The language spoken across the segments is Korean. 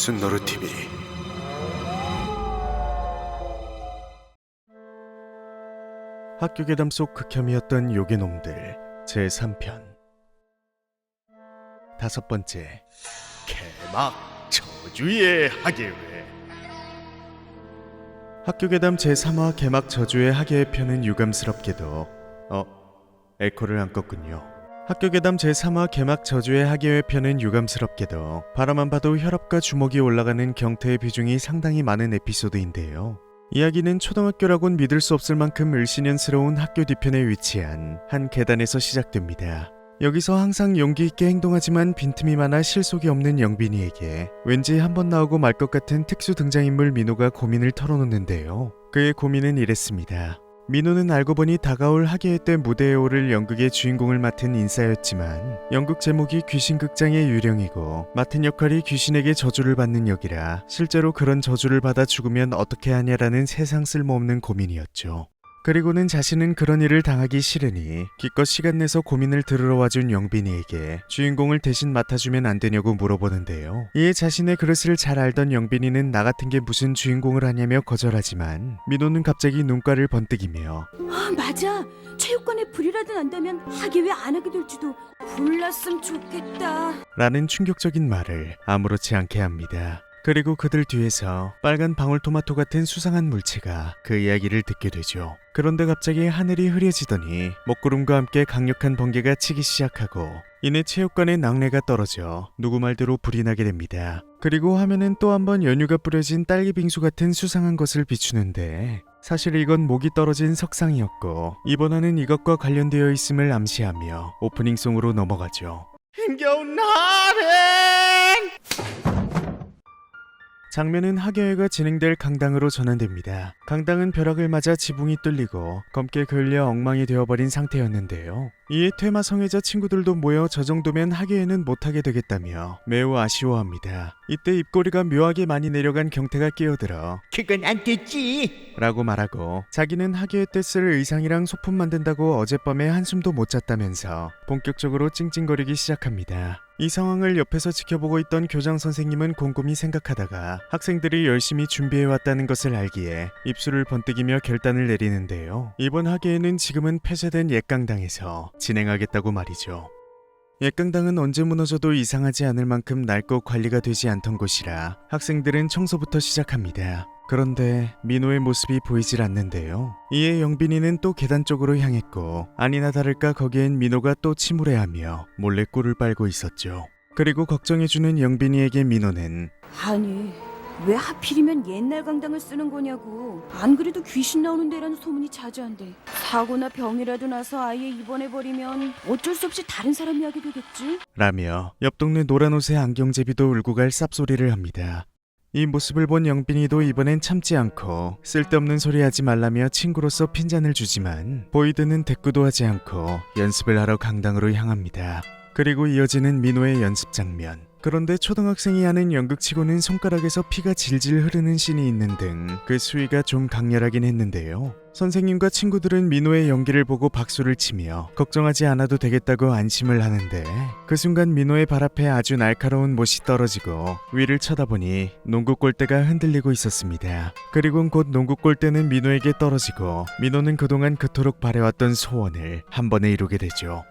순노루 TV. 학교 괴담 속 극혐이었던 요괴놈들 제3편. 5번째, 개막 저주의 학예회. 학교 괴담 제3화 개막 저주의 학예회 편은 유감스럽게도 에코를 안 껐군요. 학교 괴담 제3화 개막 저주의 학예회 편은 유감스럽게도 바라만 봐도 혈압과 주먹이 올라가는 경태의 비중이 상당히 많은 에피소드인데요. 이야기는 초등학교라곤 믿을 수 없을 만큼 을씨년스러운 학교 뒤편에 위치한 한 계단에서 시작됩니다. 여기서 항상 용기 있게 행동하지만 빈틈이 많아 실속이 없는 영빈이에게 왠지 한번 나오고 말 것 같은 특수 등장인물 민호가 고민을 털어놓는데요. 그의 고민은 이랬습니다. 민호는 알고 보니 다가올 학예회 때 무대에 오를 연극의 주인공을 맡은 인싸였지만 연극 제목이 귀신극장의 유령이고 맡은 역할이 귀신에게 저주를 받는 역이라 실제로 그런 저주를 받아 죽으면 어떻게 하냐라는 세상 쓸모없는 고민이었죠. 그리고는 자신은 그런 일을 당하기 싫으니 기껏 시간 내서 고민을 들으러 와준 영빈이에게 주인공을 대신 맡아주면 안 되냐고 물어보는데요. 이에 자신의 그릇을 잘 알던 영빈이는 나 같은 게 무슨 주인공을 하냐며 거절하지만 민호는 갑자기 눈가를 번뜩이며 맞아. 체육관에 불이라도 난다면 학예회 안 하게 될지도. 불났으면 좋겠다 라는 충격적인 말을 아무렇지 않게 합니다. 그리고 그들 뒤에서 빨간 방울토마토 같은 수상한 물체가 그 이야기를 듣게 되죠. 그런데 갑자기 하늘이 흐려지더니 먹구름과 함께 강력한 번개가 치기 시작하고 이내 체육관에 낙뢰가 떨어져 누구 말대로 불이 나게 됩니다. 그리고 화면은 또 한 번 연유가 뿌려진 딸기 빙수 같은 수상한 것을 비추는데 사실 이건 목이 떨어진 석상이었고 이번화는 이것과 관련되어 있음을 암시하며 오프닝송으로 넘어가죠. 힘겨운 날엔 장면은 학예회가 진행될 강당으로 전환됩니다. 강당은 벼락을 맞아 지붕이 뚫리고 검게 걸려 엉망이 되어버린 상태였는데요. 이에 퇴마 성애자 친구들도 모여 저 정도면 학예회는 못하게 되겠다며 매우 아쉬워합니다. 이때 입꼬리가 묘하게 많이 내려간 경태가 끼어들어 그건 안 됐지 라고 말하고 자기는 학예회 때 쓸 의상이랑 소품 만든다고 어젯밤에 한숨도 못 잤다면서 본격적으로 찡찡거리기 시작합니다. 이 상황을 옆에서 지켜보고 있던 교장 선생님은 곰곰이 생각하다가 학생들이 열심히 준비해왔다는 것을 알기에 입술을 번뜩이며 결단을 내리는데요. 이번 학예회는 지금은 폐쇄된 옛강당에서 진행하겠다고 말이죠. 옛강당은 언제 무너져도 이상하지 않을 만큼 낡고 관리가 되지 않던 곳이라 학생들은 청소부터 시작합니다. 그런데 민호의 모습이 보이질 않는데요. 이에 영빈이는 또 계단 쪽으로 향했고 아니나 다를까 거기엔 민호가 또 침울해하며 몰래 꿀을 빨고 있었죠. 그리고 걱정해주는 영빈이에게 민호는 아니 왜 하필이면 옛날 강당을 쓰는 거냐고. 안 그래도 귀신 나오는 데라는 소문이 자자한데 사고나 병이라도 나서 아예 입원해버리면 어쩔 수 없이 다른 사람이 하게 되겠지? 라며 옆 동네 노란 옷의 안경제비도 울고 갈 쌉소리를 합니다. 이 모습을 본 영빈이도 이번엔 참지 않고 쓸데없는 소리 하지 말라며 친구로서 핀잔을 주지만 보이드는 대꾸도 하지 않고 연습을 하러 강당으로 향합니다. 그리고 이어지는 민호의 연습 장면. 그런데 초등학생이 하는 연극치고는 손가락에서 피가 질질 흐르는 씬이 있는 등 그 수위가 좀 강렬하긴 했는데요. 선생님과 친구들은 민호의 연기를 보고 박수를 치며 걱정하지 않아도 되겠다고 안심을 하는데 그 순간 민호의 발 앞에 아주 날카로운 못이 떨어지고 위를 쳐다보니 농구 골대가 흔들리고 있었습니다. 그리고 곧 농구 골대는 민호에게 떨어지고 민호는 그동안 그토록 바래왔던 소원을 한 번에 이루게 되죠.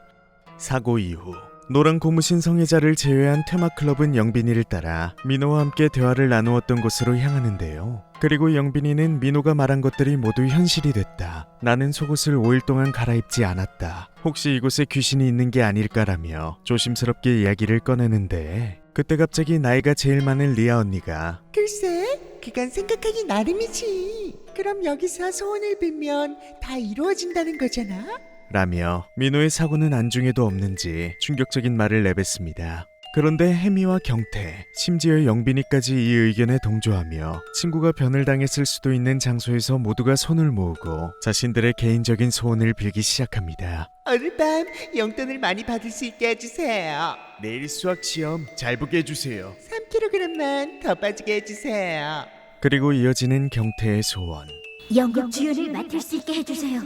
사고 이후 노란 고무신 성애자를 제외한 테마클럽은 영빈이를 따라 민호와 함께 대화를 나누었던 곳으로 향하는데요. 그리고 영빈이는 민호가 말한 것들이 모두 현실이 됐다. 나는 속옷을 5일 동안 갈아입지 않았다. 혹시 이곳에 귀신이 있는 게 아닐까라며 조심스럽게 이야기를 꺼내는데 그때 갑자기 나이가 제일 많은 리아 언니가 글쎄 그건 생각하기 나름이지. 그럼 여기서 소원을 빌면 다 이루어진다는 거잖아. 라며 민호의 사고는 안중에도 없는지 충격적인 말을 내뱉습니다. 그런데 혜미와 경태, 심지어 영빈이까지 이 의견에 동조하며 친구가 변을 당했을 수도 있는 장소에서 모두가 손을 모으고 자신들의 개인적인 소원을 빌기 시작합니다. 오늘 밤 용돈을 많이 받을 수 있게 해주세요. 내일 수학 시험 잘 보게 해주세요. 3kg만 더 빠지게 해주세요. 그리고 이어지는 경태의 소원. 연극 주연을 맡을 수 있게 해주세요.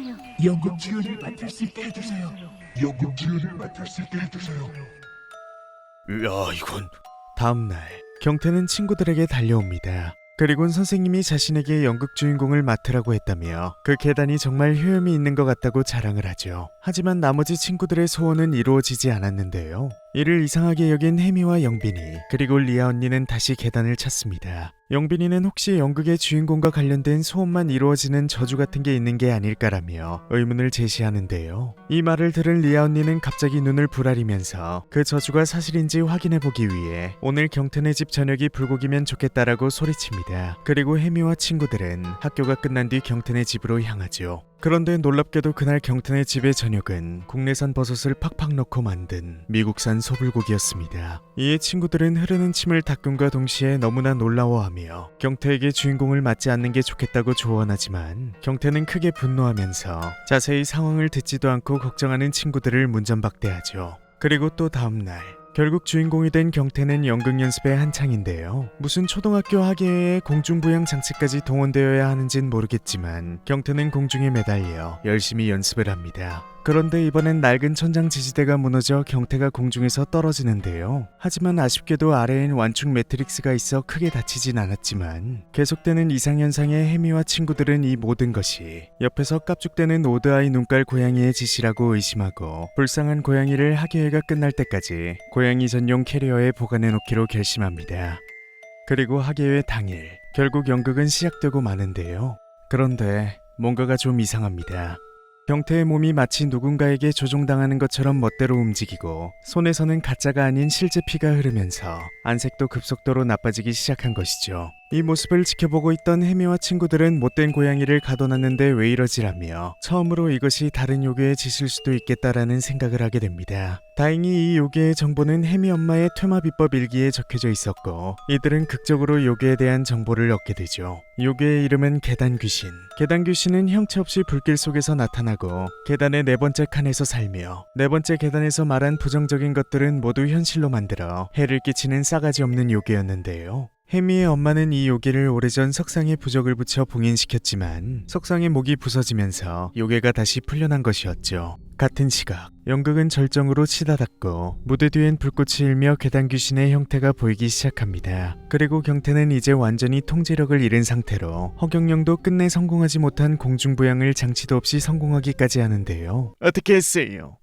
연극 주연을 맡을 수 있게 해주세요. 연극 주연을 맡을 수 있게 해주세요. 이건 다음날 경태는 친구들에게 달려옵니다. 그리곤 선생님이 자신에게 연극 주인공을 맡으라고 했다며 그 계단이 정말 효험이 있는 것 같다고 자랑을 하죠. 하지만 나머지 친구들의 소원은 이루어지지 않았는데요. 이를 이상하게 여긴 혜미와 영빈이 그리고 리아 언니는 다시 계단을 찾습니다. 영빈이는 혹시 연극의 주인공과 관련된 소원만 이루어지는 저주 같은 게 있는 게 아닐까라며 의문을 제시하는데요. 이 말을 들은 리아 언니는 갑자기 눈을 부라리면서 그 저주가 사실인지 확인해보기 위해 오늘 경태네 집 저녁이 불고기면 좋겠다라고 소리칩니다. 그리고 혜미와 친구들은 학교가 끝난 뒤 경태네 집으로 향하죠. 그런데 놀랍게도 그날 경태네 집의 저녁은 국내산 버섯을 팍팍 넣고 만든 미국산 소불고기였습니다. 이에 친구들은 흐르는 침을 닦음과 동시에 너무나 놀라워하며 경태에게 주인공을 맡지 않는 게 좋겠다고 조언하지만 경태는 크게 분노하면서 자세히 상황을 듣지도 않고 걱정하는 친구들을 문전박대하죠. 그리고 또 다음날 결국 주인공이 된 경태는 연극 연습에 한창인데요. 무슨 초등학교 학예회에 공중부양 장치까지 동원되어야 하는진 모르겠지만 경태는 공중에 매달려 열심히 연습을 합니다. 그런데 이번엔 낡은 천장 지지대가 무너져 경태가 공중에서 떨어지는데요. 하지만 아쉽게도 아래엔 완충 매트릭스가 있어 크게 다치진 않았지만 계속되는 이상현상에 혜미와 친구들은 이 모든 것이 옆에서 깝죽대는 오드아이 눈깔 고양이의 짓이라고 의심하고 불쌍한 고양이를 학예회가 끝날 때까지 고양이 전용 캐리어에 보관해 놓기로 결심합니다. 그리고 학예회 당일 결국 연극은 시작되고 마는데요. 그런데 뭔가가 좀 이상합니다. 경태의 몸이 마치 누군가에게 조종당하는 것처럼 멋대로 움직이고 손에서는 가짜가 아닌 실제 피가 흐르면서 안색도 급속도로 나빠지기 시작한 것이죠. 이 모습을 지켜보고 있던 혜미와 친구들은 못된 고양이를 가둬놨는데 왜 이러지라며 처음으로 이것이 다른 요괴의 짓일 수도 있겠다라는 생각을 하게 됩니다. 다행히 이 요괴의 정보는 혜미 엄마의 퇴마 비법 일기에 적혀져 있었고 이들은 극적으로 요괴에 대한 정보를 얻게 되죠. 요괴의 이름은 계단 귀신. 계단 귀신은 형체 없이 불길 속에서 나타나고 계단의 네 번째 칸에서 살며 네 번째 계단에서 말한 부정적인 것들은 모두 현실로 만들어 해를 끼치는 싸가지 없는 요괴였는데요. 혜미의 엄마는 이 요괴를 오래전 석상에 부적을 붙여 봉인시켰지만 석상의 목이 부서지면서 요괴가 다시 풀려난 것이었죠. 같은 시각 연극은 절정으로 치닫았고 무대 뒤엔 불꽃이 일며 계단 귀신의 형태가 보이기 시작합니다. 그리고 경태는 이제 완전히 통제력을 잃은 상태로 허경영도 끝내 성공하지 못한 공중부양을 장치도 없이 성공하기까지 하는데요. 어떻게 했어요?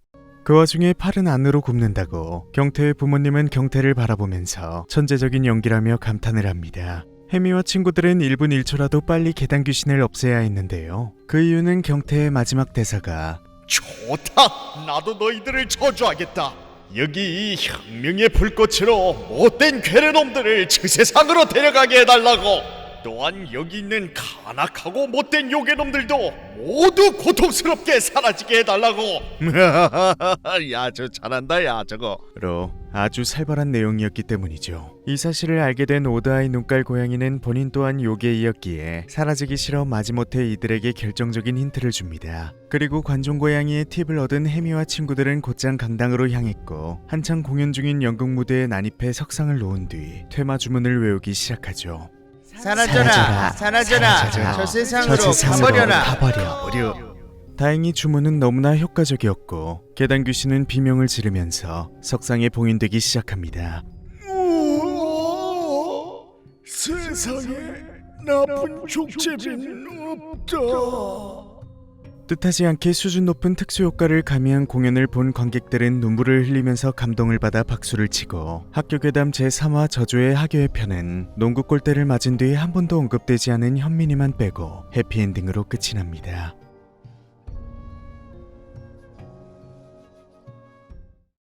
그 와중에 팔은 안으로 굽는다고 경태의 부모님은 경태를 바라보면서 천재적인 연기라며 감탄을 합니다. 혜미와 친구들은 1분 1초라도 빨리 계단 귀신을 없애야 했는데요. 그 이유는 경태의 마지막 대사가 좋다! 나도 너희들을 저주하겠다! 여기 이 혁명의 불꽃으로 못된 괴뢰놈들을 저 세상으로 데려가게 해달라고! 또한 여기 있는 간악하고 못된 요괴놈들도 모두 고통스럽게 사라지게 해달라고! 야, 저 잘한다, 야, 저거.로 아주 살벌한 내용이었기 때문이죠. 이 사실을 알게 된 오드아이 눈깔 고양이는 본인 또한 요괴이었기에 사라지기 싫어 마지못해 이들에게 결정적인 힌트를 줍니다. 그리고 관종 고양이의 팁을 얻은 혜미와 친구들은 곧장 강당으로 향했고 한창 공연 중인 연극 무대에 난입해 석상을 놓은 뒤 퇴마 주문을 외우기 시작하죠. 사라져라, 사라져라. 저 저 세상으로 세상으로 가버려라. 가버려. 다행히 주문은 너무나 효과적이었고 계단 귀신은 비명을 지르면서 석상에 봉인되기 시작합니다. 세상에 나쁜 족제비는 없다. 뜻하지 않게 수준 높은 특수 효과를 가미한 공연을 본 관객들은 눈물을 흘리면서 감동을 받아 박수를 치고 학교 괴담 제3화 저주의 학교의 편은 농구 골대를 맞은 뒤 한 번도 언급되지 않은 현민이만 빼고 해피엔딩으로 끝이 납니다.